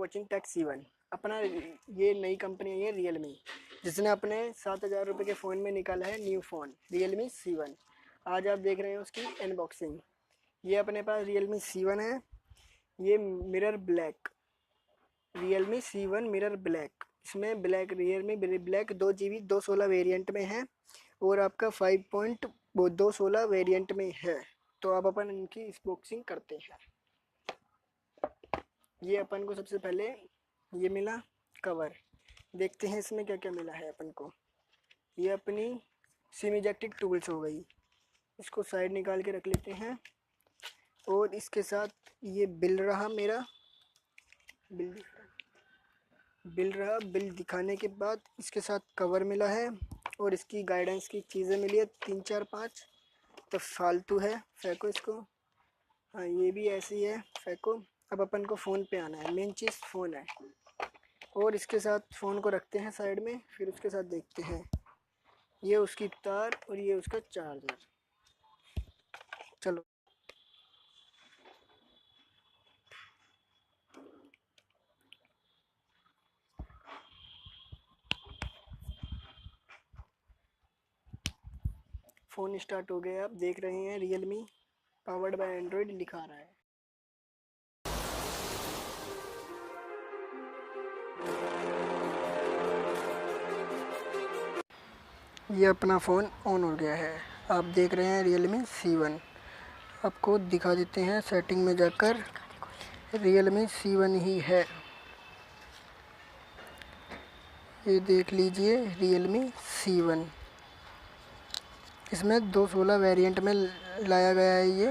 Watching take C1। अपना ये नई कंपनी है रियलमी, जिसने अपने 7,000 रुपये के फ़ोन में निकाला है न्यू फ़ोन रियलमी C1। आज आप देख रहे हैं उसकी अनबॉक्सिंग। ये अपने पास रियलमी C1 है। ये mirror black Realme C1 mirror black, इसमें black Realme black 2GB 216 variant में है और आपका 5.216 वेरिएंट में है। तो आप अपन इनकी अनबॉक्सिंग करते हैं। ये अपन को सबसे पहले ये मिला कवर, देखते हैं इसमें क्या क्या मिला है अपन को। ये अपनी सिम इजेक्टिंग टूल्स हो गई, इसको साइड निकाल के रख लेते हैं। और इसके साथ ये बिल रहा मेरा बिल दिखाने के बाद इसके साथ कवर मिला है और इसकी गाइडेंस की चीज़ें मिली है 3 4 5। तो फालतू है, फेंको इसको। हाँ, ये भी ऐसी है, फेंको। अब अपन को फ़ोन पे आना है, मेन चीज़ फ़ोन है। और इसके साथ फ़ोन को रखते हैं साइड में, फिर उसके साथ देखते हैं। ये उसकी तार और ये उसका चार्जर। चलो फ़ोन स्टार्ट हो गया। आप देख रहे हैं रियलमी पावर्ड बाय एंड्रॉयड लिखा रहा है। ये अपना फ़ोन ऑन हो गया है। आप देख रहे हैं रियलमी C1। आपको दिखा देते हैं सेटिंग में जाकर, रियलमी C1 ही है। ये देख लीजिए रियलमी C1, इसमें 216 वेरिएंट में लाया गया है। ये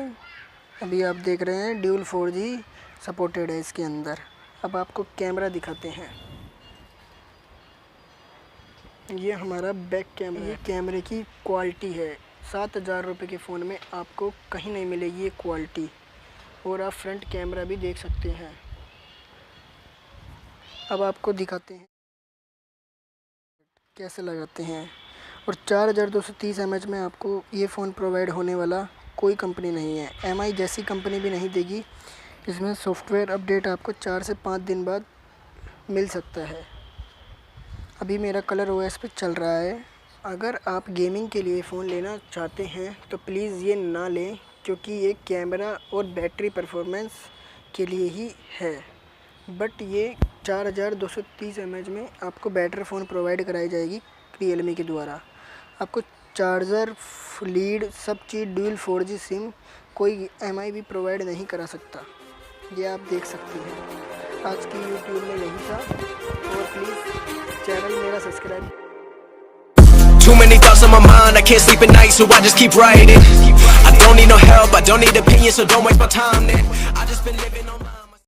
अभी आप देख रहे हैं ड्यूल 4G सपोर्टेड है इसके अंदर। अब आपको कैमरा दिखाते हैं। ये हमारा बैक कैमरा, ये कैमरे की क्वालिटी है। 7,000 रुपये के फ़ोन में आपको कहीं नहीं मिलेगी ये क्वालिटी। और आप फ्रंट कैमरा भी देख सकते हैं। अब आपको दिखाते हैं कैसे लगाते हैं। और 4230 mAh में आपको ये फ़ोन प्रोवाइड होने वाला कोई कंपनी नहीं है। MI जैसी कंपनी भी नहीं देगी। इसमें सॉफ्टवेयर अपडेट आपको 4 से 5 दिन बाद मिल सकता है। अभी मेरा कलर OS पे चल रहा है। अगर आप गेमिंग के लिए फ़ोन लेना चाहते हैं तो प्लीज़ ये ना लें, क्योंकि ये कैमरा और बैटरी परफॉर्मेंस के लिए ही है। बट ये 4230 mAh में आपको बेटर फ़ोन प्रोवाइड कराई जाएगी रियलमी के द्वारा। आपको चार्जर, लीड, सब चीज़, ड्यूल 4G सिम कोई MI भी प्रोवाइड नहीं करा सकता। ये आप देख सकते हैं। आज की यूट्यूब में यही था। और प्लीज़ चैनल मेरा subscribe. Too many thoughts on my mind, I can't sleep at night, so I just keep writing. I don't need no help, I don't need opinions, so don't waste my time then. I just been living